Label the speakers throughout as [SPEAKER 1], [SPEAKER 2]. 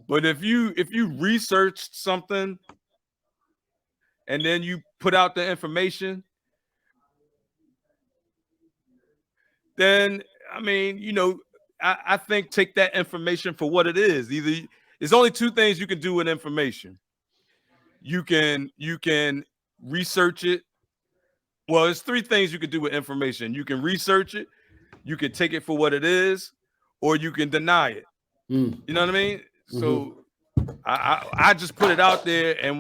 [SPEAKER 1] But if you researched something and then you put out the information, then I mean, I think take that information for what it is. Either there's only two things you can do with information. You can research it. Well, there's three things you can do with information. You can research it, you can take it for what it is, or you can deny it. You know what I mean? So I just put it out there, and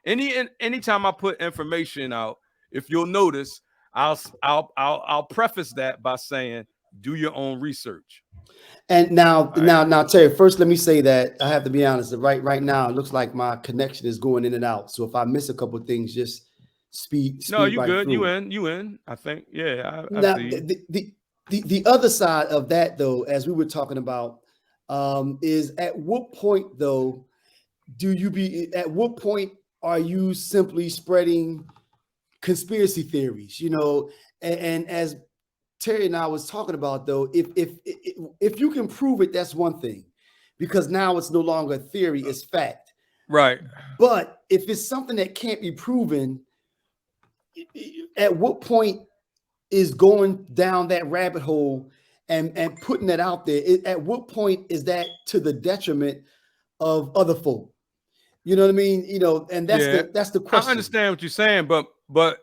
[SPEAKER 1] anytime I put information out, if you'll notice, I'll preface that by saying, do your own research.
[SPEAKER 2] And now, Terry, first, let me say that I have to be honest. Right now, it looks like my connection is going in and out. So if I miss a couple of things, just speed.
[SPEAKER 1] No, you
[SPEAKER 2] right
[SPEAKER 1] good.
[SPEAKER 2] Through.
[SPEAKER 1] You in. I think. Yeah. I
[SPEAKER 2] Now,
[SPEAKER 1] see.
[SPEAKER 2] the other side of that, though, as we were talking about, is at what point, though, at what point are you simply spreading conspiracy theories? And as Terry and I was talking about, though, if you can prove it, that's one thing, because now it's no longer a theory, it's fact.
[SPEAKER 1] Right.
[SPEAKER 2] But if it's something that can't be proven, at what point is going down that rabbit hole and putting that out there? At what point is that to the detriment of other folk? You know what I mean? And that's the question.
[SPEAKER 1] I understand what you're saying, but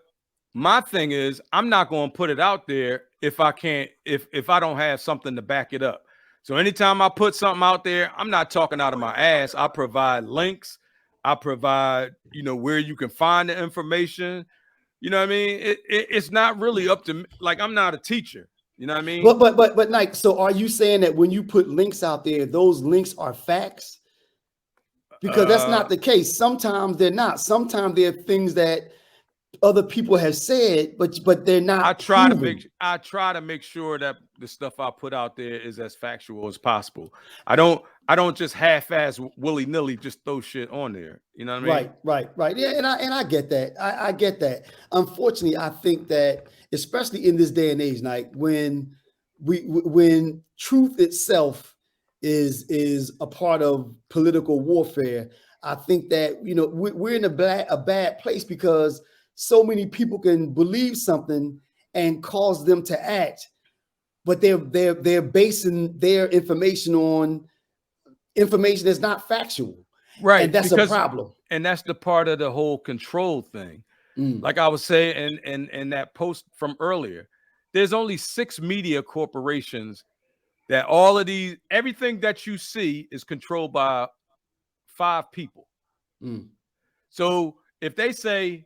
[SPEAKER 1] my thing is, I'm not going to put it out there if I can't, if I don't have something to back it up. So anytime I put something out there, I'm not talking out of my ass. I provide links. I provide, where you can find the information. You know what I mean? It's not really up to me. Like, I'm not a teacher. You know what I mean?
[SPEAKER 2] But Nike, so are you saying that when you put links out there, those links are facts? Because that's not the case. Sometimes they're not. Sometimes they're things that other people have said, but they're not.
[SPEAKER 1] I try to make sure that the stuff I put out there is as factual as possible. I don't just half-ass willy-nilly just throw shit on there. You know what I
[SPEAKER 2] mean? Right. Yeah, and I get that. I get that. Unfortunately, I think that especially in this day and age, like when truth itself is a part of political warfare, I think that we're in a bad place, because so many people can believe something and cause them to act, but they're basing their information on information that's not factual.
[SPEAKER 1] Right.
[SPEAKER 2] And that's a problem.
[SPEAKER 1] And that's the part of the whole control thing. Like I was saying in that post from earlier, there's only 6 media corporations that everything that you see is controlled by 5 people. So if they say,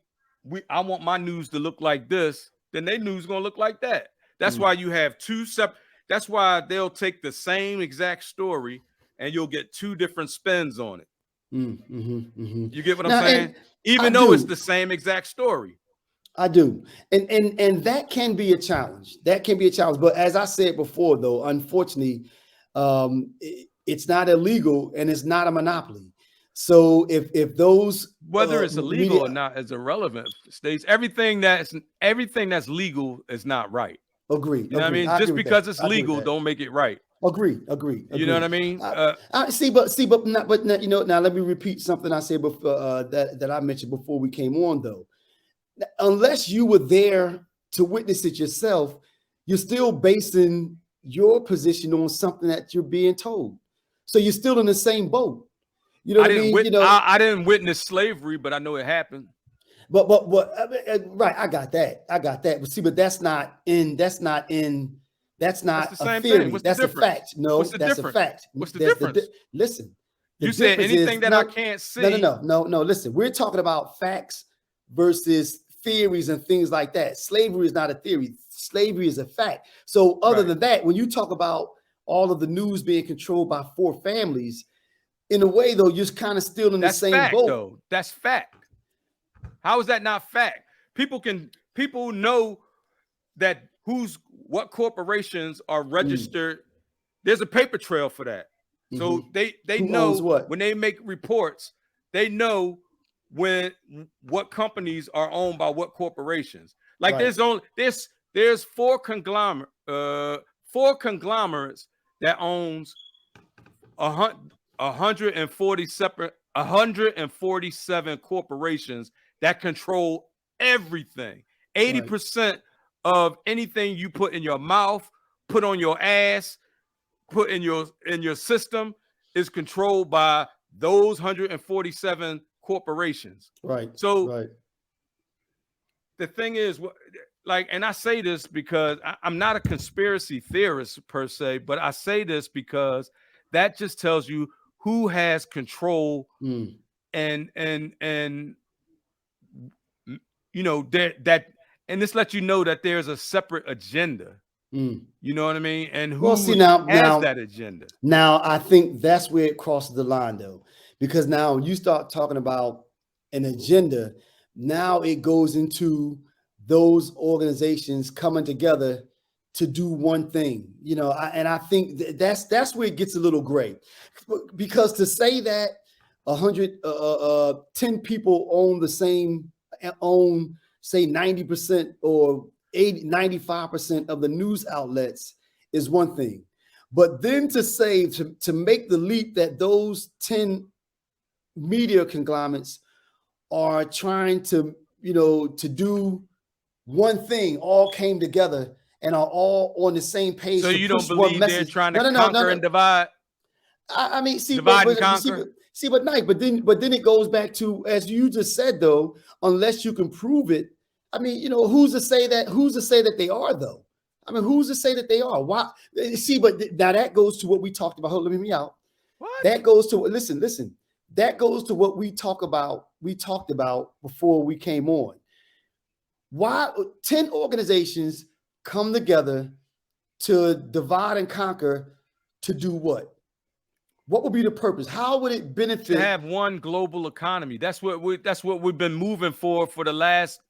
[SPEAKER 1] I want my news to look like this, then their news is going to look like that. That's why you have 2 separate. That's why they'll take the same exact story and you'll get 2 different spins on it. You get what I'm saying? Even though it's the same exact story.
[SPEAKER 2] I do. And that can be a challenge. But as I said before, though, unfortunately, it's not illegal and it's not a monopoly. So if those,
[SPEAKER 1] whether it's illegal or not is irrelevant. States everything that's legal is not right.
[SPEAKER 2] Agree.
[SPEAKER 1] You know what I mean? Just because it's legal, don't make it right.
[SPEAKER 2] Agree.
[SPEAKER 1] You know what I mean?
[SPEAKER 2] I see, but now let me repeat something I said before, that I mentioned before we came on, though. Unless you were there to witness it yourself, you're still basing your position on something that you're being told. So you're still in the same boat. You know what I mean?
[SPEAKER 1] I didn't witness slavery, but I know it happened.
[SPEAKER 2] But right, I got that. But see, but that's not a theory. That's a fact. No, that's a fact.
[SPEAKER 1] What's the difference?
[SPEAKER 2] Listen,
[SPEAKER 1] you said anything that I can't see.
[SPEAKER 2] No. Listen, we're talking about facts versus theories and things like that. Slavery is not a theory. Slavery is a fact. So other than that, when you talk about all of the news being controlled by 4 families, in a way, though, you're kind of still in the same boat.
[SPEAKER 1] Though. That's fact. How is that not fact? People know that what corporations are registered. There's a paper trail for that. So they know when they make reports, they know what companies are owned by what corporations. Like there's 4 conglomerates that owns 147 corporations that control everything. 80% of anything you put in your mouth, put on your ass, put in your system is controlled by those 147 corporations.
[SPEAKER 2] Right.
[SPEAKER 1] So the thing is, like, and I say this because I'm not a conspiracy theorist per se, but I say this because that just tells you who has control and you know that and this lets you know that there's a separate agenda. You know what I mean? And who has that agenda?
[SPEAKER 2] Now, I think that's where it crosses the line, though, because now you start talking about an agenda. Now it goes into those organizations coming together to do one thing, you know, and I think that's where it gets a little gray, because to say that 10 people own say 90% or 95% of the news outlets is one thing, but then to say to make the leap that those 10 media conglomerates are trying to, you know, to do one thing, all came together and are all on the same page.
[SPEAKER 1] So you don't believe they're trying to conquer and divide?
[SPEAKER 2] I mean, see,
[SPEAKER 1] divide and conquer.
[SPEAKER 2] But then it goes back to, as you just said, though, unless you can prove it. I mean, you know, who's to say that they are, though? I mean, who's to say that they are? Why? See, but now that goes to what we talked about. Hold on, let me out.
[SPEAKER 1] What?
[SPEAKER 2] That goes to listen. That goes to what we talked about before we came on. Why 10 organizations come together to divide and conquer to do what? What would be the purpose? How would it benefit?
[SPEAKER 1] To have one global economy. That's what we've been moving for the last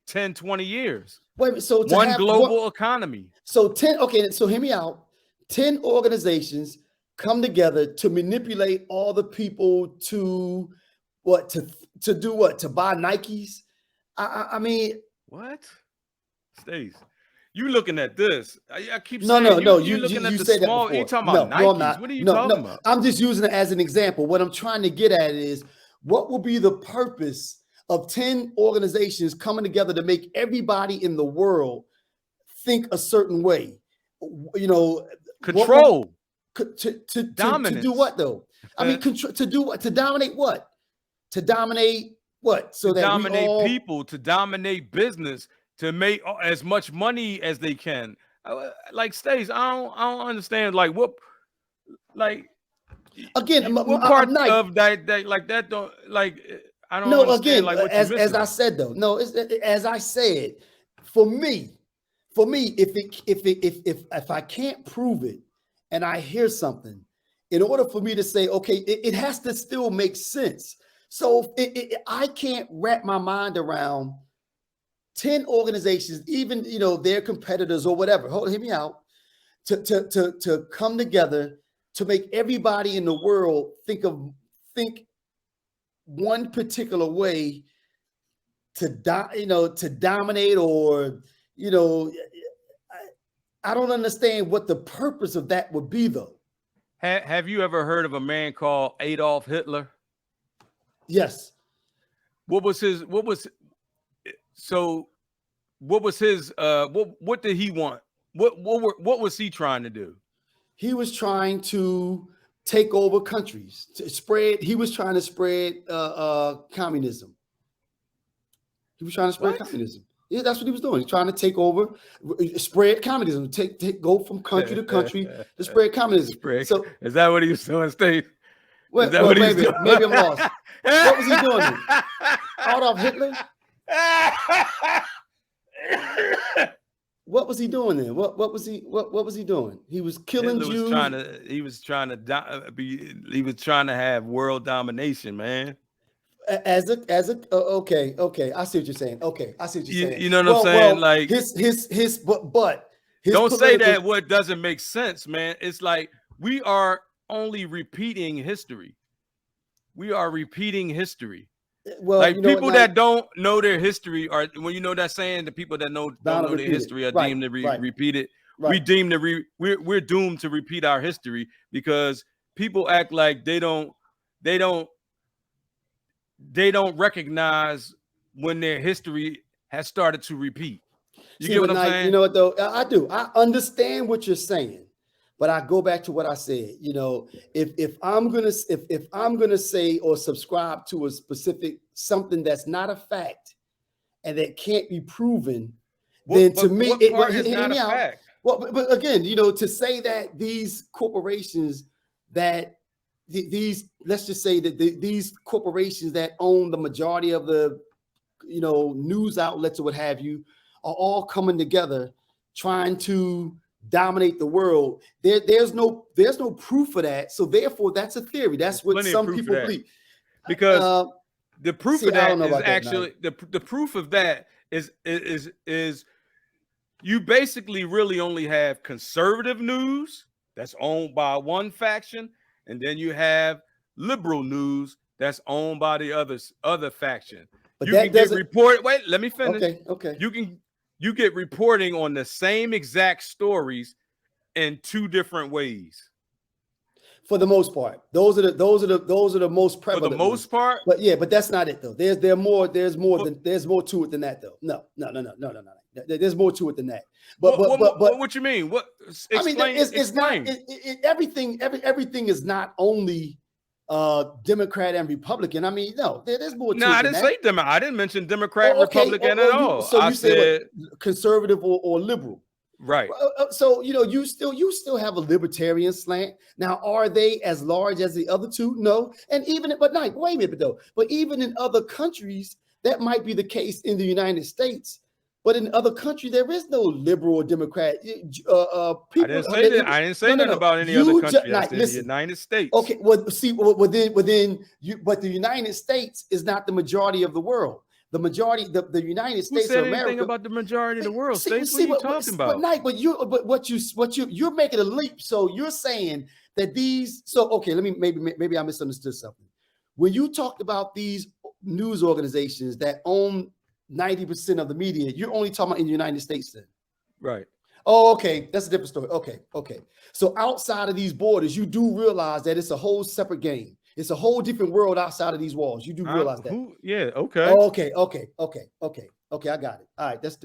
[SPEAKER 1] 10, 20 years.
[SPEAKER 2] Wait, so
[SPEAKER 1] one global economy.
[SPEAKER 2] So 10, okay, so hear me out. 10 organizations come together to manipulate all the people to what? To do what? To buy Nikes? I mean,
[SPEAKER 1] what? Stace, you looking at this? I keep
[SPEAKER 2] saying
[SPEAKER 1] no.
[SPEAKER 2] You
[SPEAKER 1] looking at the
[SPEAKER 2] said
[SPEAKER 1] small.
[SPEAKER 2] That
[SPEAKER 1] you talking about Nikes?
[SPEAKER 2] No, I'm not.
[SPEAKER 1] What are you talking about?
[SPEAKER 2] I'm just using it as an example. What I'm trying to get at is, what will be the purpose of 10 organizations coming together to make everybody in the world think a certain way? You know,
[SPEAKER 1] control.
[SPEAKER 2] To do what, though? I mean, to do what? To dominate what? To dominate what? So
[SPEAKER 1] to
[SPEAKER 2] that
[SPEAKER 1] dominate people, to dominate business, to make as much money as they can. Like Stace, I don't understand. Like what? Like
[SPEAKER 2] again,
[SPEAKER 1] what part of that like that don't like? I don't understand.
[SPEAKER 2] Again,
[SPEAKER 1] like what
[SPEAKER 2] as I said though, no, as I said, for me, if I can't prove it and I hear something, in order for me to say, okay, it has to still make sense. So I can't wrap my mind around 10 organizations, even, you know, their competitors or whatever. Hear me out. To come together to make everybody in the world think one particular way to dominate, or, you know, I don't understand what the purpose of that would be, though.
[SPEAKER 1] Have you ever heard of a man called Adolf Hitler?
[SPEAKER 2] Yes.
[SPEAKER 1] What did he want? What was he trying to do?
[SPEAKER 2] He was trying to take over countries, he was trying to spread communism. He was trying to spread communism. Yeah, that's what he was doing. He's trying to take over, spread communism, go from country to country to spread communism. So
[SPEAKER 1] is that what he was doing, Steve?
[SPEAKER 2] Maybe I'm lost. What was he doing? Adolf Hitler? What was he doing then? What was he doing? He was killing Jews.
[SPEAKER 1] He was trying to have world domination, man.
[SPEAKER 2] Okay, I see what you're saying. Okay, I see what you're saying.
[SPEAKER 1] You know what I'm saying?
[SPEAKER 2] Like his
[SPEAKER 1] don't say that what doesn't make sense, man. It's like we are only repeating history. We are repeating history.
[SPEAKER 2] Well,
[SPEAKER 1] like people that don't know their history are, when you know that saying, the people that don't know their history are deemed to repeat it. Right. We're doomed to repeat our history because people act like they don't recognize when their history has started to repeat. You get what I'm saying?
[SPEAKER 2] You know what though? I do. I understand what you're saying, but I go back to what I said. You know, if I'm gonna say or subscribe to a specific something that's not a fact and that can't be proven, then to me,
[SPEAKER 1] what part is not a fact?
[SPEAKER 2] Well, but again, you know, to say that these corporations that these, let's just say that these corporations that own the majority of the, you know, news outlets or what have you, are all coming together trying to dominate the world. There's no proof of that. So therefore, that's a theory. That's what some people believe.
[SPEAKER 1] Because the proof of that is
[SPEAKER 2] actually
[SPEAKER 1] the proof of that is you basically really only have conservative news that's owned by one faction, and then you have liberal news that's owned by the other faction. But you can get report. Wait, let me finish.
[SPEAKER 2] Okay.
[SPEAKER 1] You get reporting on the same exact stories in two different ways.
[SPEAKER 2] For the most part, those are the most prevalent.
[SPEAKER 1] For the most part,
[SPEAKER 2] but yeah, but that's not it though. There's more to it than that though. No. There's more to it than that. But
[SPEAKER 1] what you mean? What? Explain,
[SPEAKER 2] I mean, it's not everything is not only Democrat and Republican. I mean, no, there's more to it.
[SPEAKER 1] No, I didn't say Democrat. I didn't mention Democrat, Republican at all.
[SPEAKER 2] So you said conservative or liberal.
[SPEAKER 1] Right.
[SPEAKER 2] So, you know, you still have a libertarian slant. Now, are they as large as the other two? No. And even, but not, wait a minute though. But even in other countries, that might be the case in the United States. But in other countries, there is no liberal or Democrat. People,
[SPEAKER 1] I didn't say that. I didn't say nothing about any other country. I said the United States.
[SPEAKER 2] Okay. Well, see, within you, but the United States is not the majority of the world. The majority, the United States of America.
[SPEAKER 1] Anything about the majority of the world? States, what are you talking about?
[SPEAKER 2] But you're making a leap. So you're saying that these. So okay, maybe I misunderstood something. When you talked about these news organizations that own 90% of the media, you're only talking about in the United States then,
[SPEAKER 1] right?
[SPEAKER 2] Oh, okay, that's a different story. Okay. So outside of these borders, you do realize that it's a whole separate game. It's a whole different world outside of these walls. You do realize that.
[SPEAKER 1] Yeah. Okay.
[SPEAKER 2] Okay. I got it. All right. That's